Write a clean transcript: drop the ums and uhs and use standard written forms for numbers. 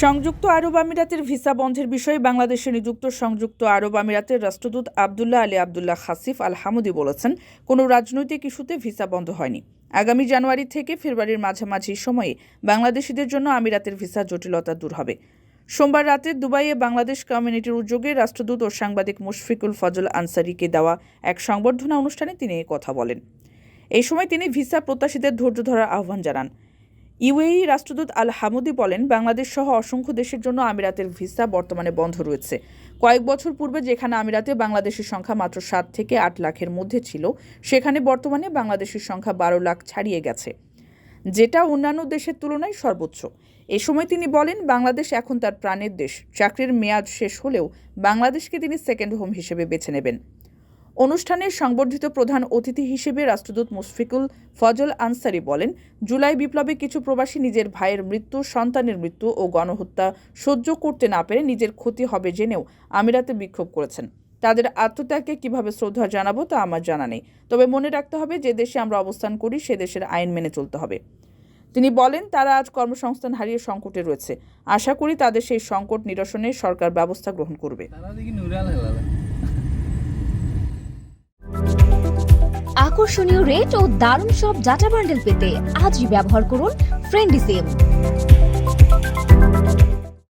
সংযুক্ত আরব আমিরাতের ভিসা বন্ধের বিষয়ে বাংলাদেশে নিযুক্ত সংযুক্ত আরব আমিরাতের রাষ্ট্রদূত আবদুল্লাহ আলী আবদুল্লাহ হাসিফ আল হামুদি বলেছেন, কোনো রাজনৈতিক ইস্যুতে ভিসা বন্ধ হয়নি। আগামী জানুয়ারি থেকে ফেব্রুয়ারির মাঝামাঝি সময়ে বাংলাদেশিদের জন্য আমিরাতের ভিসা জটিলতা দূর হবে। সোমবার রাতে দুবাইয়ে বাংলাদেশ কমিউনিটির উদ্যোগে রাষ্ট্রদূত ও সাংবাদিক মুশফিকুল ফজল আনসারিকে দেওয়া এক সংবর্ধনা অনুষ্ঠানে তিনি এই কথা বলেন। এই সময় তিনি ভিসা প্রত্যাশীদের ধৈর্য ধরার আহ্বান জানান। ইউএই রাষ্ট্রদূত আল হামুদি বলেন, বাংলাদেশ সহ অসংখ্য দেশের জন্য আমিরাতের ভিসা বর্তমানে বন্ধ রয়েছে। কয়েক বছর পূর্বে যেখানে আমিরাতে বাংলাদেশের সংখ্যা মাত্র 7 থেকে 8 লাখের মধ্যে ছিল, সেখানে বর্তমানে বাংলাদেশের সংখ্যা 12 লাখ ছাড়িয়ে গেছে, যেটা অন্যান্য দেশের তুলনায় সর্বোচ্চ। এ সময় তিনি বলেন, বাংলাদেশ এখন তার প্রাণের দেশ। চাকরির মেয়াদ শেষ হলেও বাংলাদেশকে তিনি সেকেন্ড হোম হিসেবে বেছে নেবেন। অনুষ্ঠানের সংবর্ধিত প্রধান অতিথি হিসেবে রাষ্ট্রদূত মুশফিকুল ফজল আনসারি বলেন, জুলাই বিপ্লবে কিছু প্রবাসী নিজের ভাইয়ের মৃত্যু, সন্তানের মৃত্যু ও গণহত্যা সহ্য করতে না পেরে নিজের ক্ষতি হবে জেনেও আমিরাতে বিক্ষোভ করেছেন। তাদের আত্মত্যাগকে কিভাবে শ্রদ্ধা জানাবো তা আমার জানা নেই, তবে মনে রাখতে হবে যে দেশে আমরা অবস্থান করি সে দেশের আইন মেনে চলতে হবে। তিনি বলেন, তারা আজ কর্মসংস্থান হারিয়ে সংকটে রয়েছে। আশা করি তাদের সেই সংকট নিরসনে সরকার ব্যবস্থা গ্রহণ করবে। আকর্ষণীয় রেট ও দারুণ সব ডাটা বান্ডেল পেতে আজই ব্যবহার করুন ফ্রেন্ডলি সিম।